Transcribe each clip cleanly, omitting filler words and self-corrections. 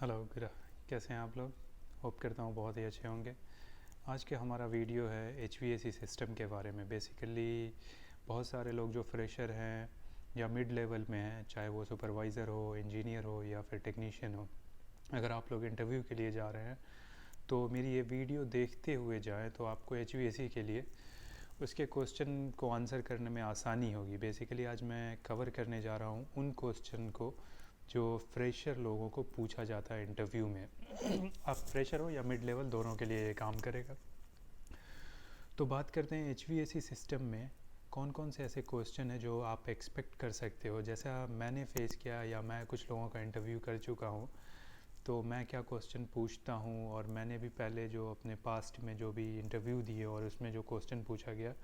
Hello good. कैसे हैं आप लोग? होप करता हूँ बहुत ही अच्छे होंगे। आज के हमारा वीडियो है HVAC सिस्टम के बारे में। बेसिकली बहुत सारे लोग जो फ्रेशर हैं या मिड लेवल में हैं, चाहे वो सुपरवाइज़र हो, इंजीनियर हो या फिर टेक्नीशियन हो, अगर आप लोग इंटरव्यू के लिए जा रहे हैं तो मेरी ये वीडियो देखते हुए जाएं तो आपको HVAC के लिए उसके क्वेश्चन को आंसर करने में आसानी होगी। बेसिकली आज मैं कवर करने जा रहा हूँ उन क्वेश्चन को जो फ्रेशर लोगों को पूछा जाता है इंटरव्यू में। आप फ्रेशर हो या मिड लेवल, दोनों के लिए ये काम करेगा। तो बात करते हैं HVAC सिस्टम में कौन कौन से ऐसे क्वेश्चन हैं जो आप एक्सपेक्ट कर सकते हो। जैसा मैंने फेस किया या मैं कुछ लोगों का इंटरव्यू कर चुका हूँ, तो मैं क्या क्वेश्चन पूछता हूँ, और मैंने भी पहले जो अपने पास्ट में जो भी इंटरव्यू दिए और उसमें जो क्वेश्चन पूछा गया,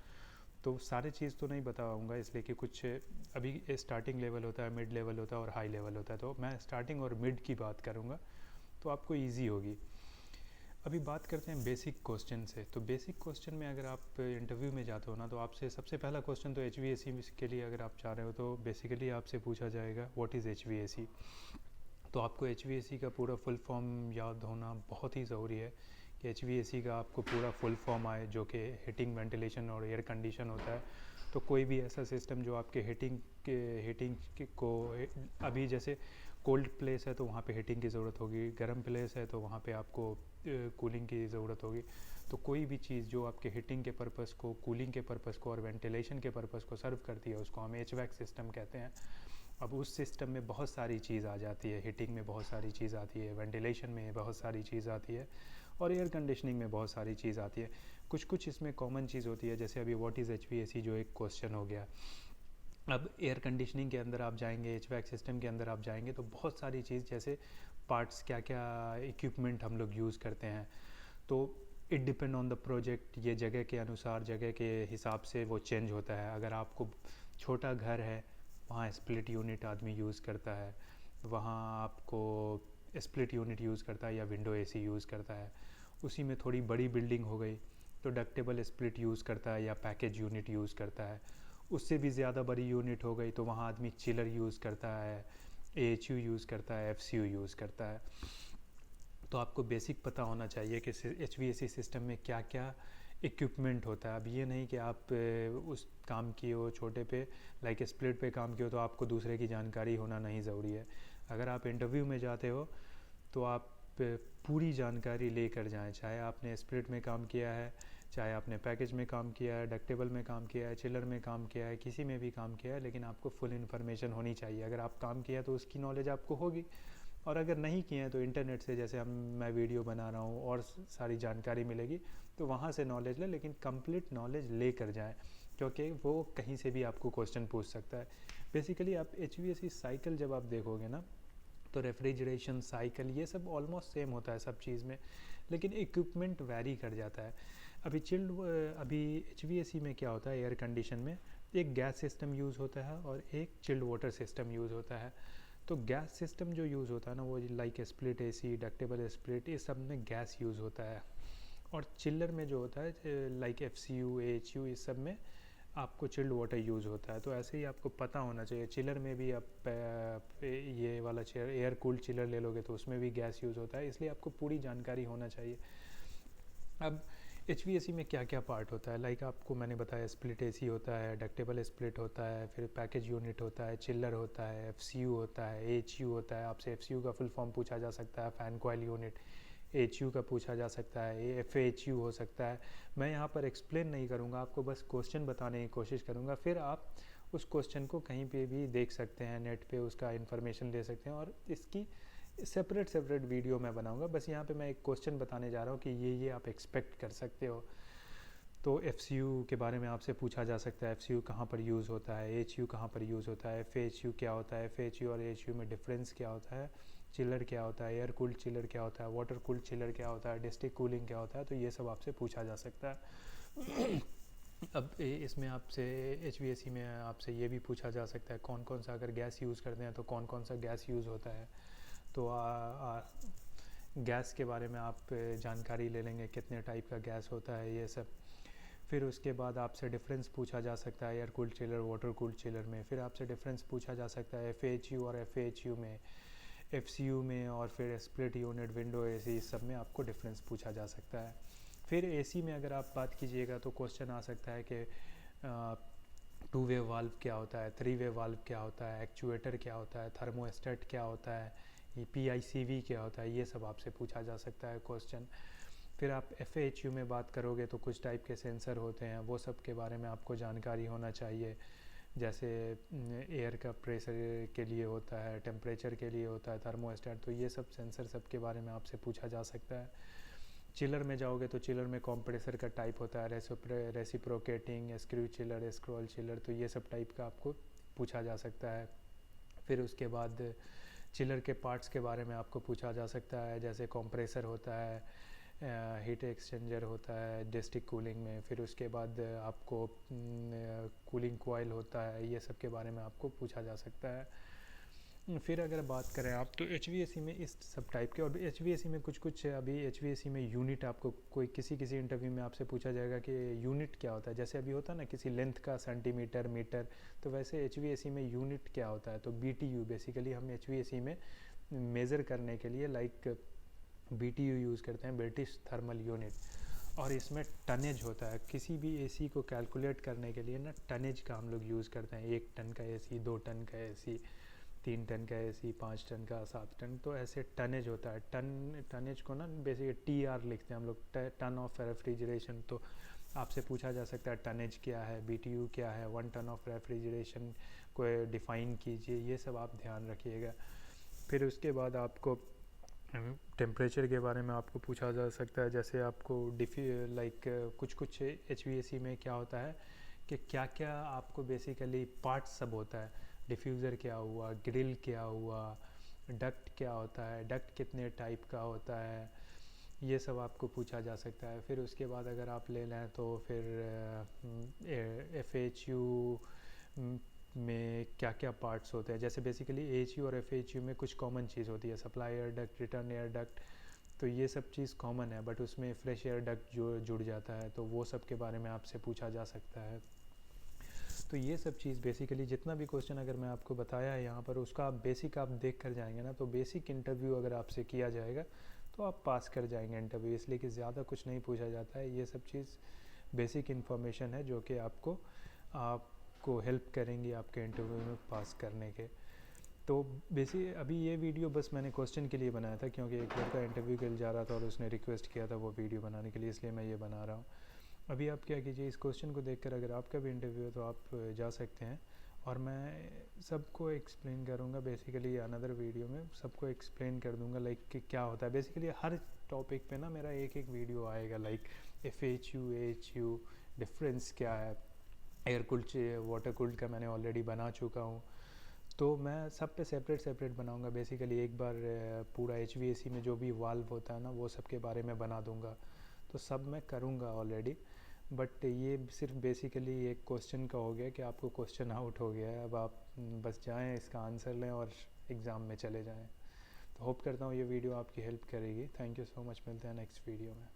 तो सारी चीज़ तो नहीं बताऊँगा इसलिए कि कुछ अभी स्टार्टिंग लेवल होता है, मिड लेवल होता है और हाई लेवल होता है। तो मैं स्टार्टिंग और मिड की बात करूँगा तो आपको ईजी होगी। अभी बात करते हैं बेसिक क्वेश्चन से। तो बेसिक क्वेश्चन में अगर आप इंटरव्यू में जाते हो ना, तो आपसे सबसे पहला क्वेश्चन तो HVAC के लिए अगर आप चाह रहे हो तो बेसिकली आपसे पूछा जाएगा व्हाट इज़ HVAC। तो आपको HVAC का पूरा फुल फॉर्म याद होना बहुत ही ज़रूरी है कि HVAC का आपको पूरा फुल फॉर्म आए, जो कि हीटिंग, वेंटिलेशन और एयर कंडीशन होता है। तो कोई भी ऐसा सिस्टम जो आपके हीटिंग को, अभी जैसे कोल्ड प्लेस है तो वहाँ पे हीटिंग की ज़रूरत होगी, गर्म प्लेस है तो वहाँ पे आपको कूलिंग की ज़रूरत होगी। तो कोई भी चीज़ जो आपके हीटिंग के पर्पज़ को, कूलिंग के पर्पज़ को और वेंटिलेशन के पर्पज़ को सर्व करती है, उसको हम HVAC सिस्टम कहते हैं। अब उस सिस्टम में बहुत सारी चीज़ आ जाती है। हीटिंग में बहुत सारी चीज़ आती है, वेंटिलेशन में बहुत सारी चीज़ आती है और एयर कंडीशनिंग में बहुत सारी चीज़ आती है। कुछ कुछ इसमें कॉमन चीज़ होती है, जैसे अभी व्हाट इज़ HVAC जो एक क्वेश्चन हो गया। अब एयर कंडीशनिंग के अंदर आप जाएंगे, HVAC सिस्टम के अंदर आप जाएंगे तो बहुत सारी चीज़, जैसे पार्ट्स, क्या क्या इक्विपमेंट हम लोग यूज़ करते हैं, तो it depend on the project. ये जगह के अनुसार, जगह के हिसाब से वो चेंज होता है। अगर आपको छोटा घर है, वहाँ स्प्लिट यूनिट आदमी यूज़ करता है, वहाँ आपको स्प्लिट यूनिट यूज़ करता है या विंडो AC यूज़ करता है। उसी में थोड़ी बड़ी बिल्डिंग हो गई तो डक्टेबल स्प्लिट यूज़ करता है या पैकेज यूनिट यूज़ करता है। उससे भी ज़्यादा बड़ी यूनिट हो गई तो वहाँ आदमी चिलर यूज़ करता है, AHU यूज़ करता है, FCU यूज़ करता है। तो आपको बेसिक पता होना चाहिए कि HVAC सिस्टम में क्या क्या इक्विपमेंट होता है। अब ये नहीं कि आप उस काम किए हो छोटे पे, लाइक स्प्लिट पे काम किए हो तो आपको दूसरे की जानकारी होना नहीं ज़रूरी है। अगर आप इंटरव्यू में जाते हो तो आप पूरी जानकारी लेकर जाएं, चाहे आपने स्प्लिट में काम किया है, चाहे आपने पैकेज में काम किया है, डक्टेबल में काम किया है, चिलर में काम किया है, किसी में भी काम किया है, लेकिन आपको फुल इन्फॉर्मेशन होनी चाहिए। अगर आप काम किया तो उसकी नॉलेज आपको होगी, और अगर नहीं किए हैं तो इंटरनेट से, जैसे मैं वीडियो बना रहा हूँ और सारी जानकारी मिलेगी, तो वहाँ से नॉलेज लें, लेकिन कंप्लीट नॉलेज लेकर जाएं, क्योंकि वो कहीं से भी आपको क्वेश्चन पूछ सकता है। बेसिकली आप HVAC साइकिल जब आप देखोगे ना, तो रेफ्रिजरेशन साइकिल ये सब ऑलमोस्ट सेम होता है सब चीज़ में, लेकिन इक्विपमेंट वैरी कर जाता है। अभी HVAC में क्या होता है, एयर कंडीशन में एक गैस सिस्टम यूज़ होता है और एक चिल्ड वाटर सिस्टम यूज़ होता है। तो गैस सिस्टम जो यूज़ होता है ना, वो like split AC, ductable split, ये सब में गैस यूज़ होता है। और चिल्लर में जो होता है लाइक FCU, AHU, इस सब में आपको चिल्ड वाटर यूज़ होता है। तो ऐसे ही आपको पता होना चाहिए। चिलर में भी आप ये वाला चेयर एयर कूल्ड चिलर ले लोगे तो उसमें भी गैस यूज़ होता है, इसलिए आपको पूरी जानकारी होना चाहिए। अब HVAC में क्या क्या पार्ट होता है, लाइक आपको मैंने बताया स्प्लिट AC होता है, डक्टेबल स्प्लिट होता है, फिर पैकेज यूनिट होता है, चिल्लर होता है, FCU होता है, AHU होता है। आपसे FCU का फुल फॉर्म पूछा जा सकता है, फैन कॉइल यूनिट। AHU का पूछा जा सकता है, FAHU हो सकता है। मैं यहाँ पर एक्सप्लेन नहीं करूँगा, आपको बस क्वेश्चन बताने की कोशिश करूँगा। फिर आप उस क्वेश्चन को कहीं पे भी देख सकते हैं, नेट पे उसका इन्फॉर्मेशन ले सकते हैं, और इसकी सेपरेट वीडियो मैं बनाऊंगा। बस यहाँ पे मैं एक क्वेश्चन बताने जा रहा हूँ कि ये आप एक्सपेक्ट कर सकते हो। तो FCU के बारे में आपसे पूछा जा सकता है, FCU कहाँ पर यूज़ होता है, AHU कहाँ पर यूज़ होता है, FAHU क्या होता है, FAHU और AHU में डिफरेंस क्या होता है, चिलर क्या होता है, एयर कूल्ड चिलर क्या होता है, वाटर कूल्ड चिलर क्या होता है, डिस्ट्रिक्ट कूलिंग क्या होता है। तो ये सब आपसे पूछा जा सकता है। अब इसमें आपसे HVAC में आपसे ये भी पूछा जा सकता है कौन कौन सा, अगर गैस यूज़ करते हैं तो कौन कौन सा गैस यूज़ होता है। तो गैस के बारे में आप जानकारी ले लेंगे, कितने टाइप का गैस होता है, ये सब। फिर उसके बाद आपसे डिफरेंस पूछा जा सकता है air cooled chiller, water cooled chiller में। फिर आपसे डिफरेंस पूछा जा सकता है FAHU और FAHU में। FCU में और फिर स्प्लिट यूनिट, विंडो AC, इस सब में आपको डिफरेंस पूछा जा सकता है। फिर AC में अगर आप बात कीजिएगा तो क्वेश्चन आ सकता है कि 2 वे वाल्व क्या होता है, 3 वे वाल्व क्या होता है, एक्चुएटर क्या होता है, थर्मोस्टेट क्या होता है, ये PICV क्या होता है, ये सब आपसे पूछा जा सकता है क्वेश्चन। फिर आप FAHU में बात करोगे तो कुछ टाइप के सेंसर होते हैं, वो सब के बारे में आपको जानकारी होना चाहिए। जैसे एयर का प्रेशर के लिए होता है, टेम्परेचर के लिए होता है, थर्मोस्टेट, तो ये सब सेंसर सब के बारे में आपसे पूछा जा सकता है। चिलर में जाओगे तो चिलर में कंप्रेसर का टाइप होता है, reciprocating, screw chiller, scroll chiller, तो ये सब टाइप का आपको पूछा जा सकता है। फिर उसके बाद चिलर के पार्ट्स के बारे में आपको पूछा जा सकता है, जैसे कंप्रेसर होता है, हीट एक्सचेंजर होता है डिस्ट्रिक कूलिंग में। फिर उसके बाद आपको कूलिंग कॉइल होता है, ये सब के बारे में आपको पूछा जा सकता है। फिर अगर बात करें आप तो HVAC में इस सब टाइप के, और HVAC में कुछ अभी HVAC में यूनिट आपको कोई किसी इंटरव्यू में आपसे पूछा जाएगा कि यूनिट क्या होता है। जैसे अभी होता है ना किसी लेंथ का सेंटीमीटर, मीटर, तो वैसे HVAC में यूनिट क्या होता है, तो BTU बेसिकली हम HVAC में मेज़र करने के लिए BTU यूज़ करते हैं, ब्रिटिश थर्मल यूनिट। और इसमें टनेज होता है, किसी भी AC को कैलकुलेट करने के लिए ना टनेज का हम लोग यूज़ करते हैं। 1 टन का AC, 2 टन का AC, 3 टन का AC, 5 टन का, 7 टन, तो ऐसे टनेज होता है। टनेज को ना बेसिकली TR लिखते हैं हम लोग, टन ऑफ रेफ्रिजरेशन। तो आपसे पूछा जा सकता है टनेज क्या है, BTU क्या है, 1 टन ऑफ रेफ्रिजरेशन को डिफ़ाइन कीजिए, ये सब आप ध्यान रखिएगा। फिर उसके बाद आपको टेम्परेचर के बारे में आपको पूछा जा सकता है। जैसे आपको कुछ HVAC में क्या होता है कि क्या क्या आपको बेसिकली पार्ट्स सब होता है, डिफ्यूज़र क्या हुआ, ग्रिल क्या हुआ, डक्ट क्या होता है, डक्ट कितने टाइप का होता है, ये सब आपको पूछा जा सकता है। फिर उसके बाद अगर आप ले लें तो फिर FHU में क्या क्या पार्ट्स होते हैं। जैसे बेसिकली AHU और FHU में कुछ कॉमन चीज़ होती है, supply air duct, return air duct, तो ये सब चीज़ कॉमन है, बट उसमें फ्रेश एयर डक्ट जो जुड़ जाता है, तो वो सब के बारे में आपसे पूछा जा सकता है। तो ये सब चीज़ बेसिकली जितना भी क्वेश्चन अगर मैं आपको बताया है यहाँ पर, उसका आप बेसिक आप देख कर जाएंगे ना, तो बेसिक इंटरव्यू अगर आपसे किया जाएगा तो आप पास कर जाएंगे इंटरव्यू, इसलिए कि ज़्यादा कुछ नहीं पूछा जाता है। ये सब चीज़ बेसिक इन्फॉर्मेशन है जो कि आपको हेल्प करेंगी आपके इंटरव्यू में पास करने के। तो अभी ये वीडियो बस मैंने क्वेश्चन के लिए बनाया था, क्योंकि एक लड़का इंटरव्यू के लिए जा रहा था और उसने रिक्वेस्ट किया था वो वीडियो बनाने के लिए, इसलिए मैं ये बना रहा हूँ। अभी आप क्या कीजिए, इस क्वेश्चन को देखकर अगर आपका भी इंटरव्यू है तो आप जा सकते हैं, और मैं सबको एक्सप्लेन करूँगा बेसिकली अनदर वीडियो में, सबको एक्सप्लेन कर दूँगा कि क्या होता है। बेसिकली हर टॉपिक पे ना मेरा एक वीडियो आएगा, FHU, AHU, डिफरेंस क्या है, एयर कूल्ड वाटर कूल्ड का मैंने ऑलरेडी बना चुका हूँ, तो मैं सब पे सेपरेट बनाऊंगा। बेसिकली एक बार पूरा HVAC में जो भी वाल्व होता है ना, वो सब के बारे में बना दूंगा, तो सब मैं करूंगा ऑलरेडी। बट ये सिर्फ बेसिकली एक क्वेश्चन का हो गया कि आपको क्वेश्चन आउट हो गया है, अब आप बस जाएं, इसका आंसर लें और एग्ज़ाम में चले जाएं। तो होप करता हूँ ये वीडियो आपकी हेल्प करेगी। थैंक यू सो मच, मिलते हैं नेक्स्ट वीडियो में।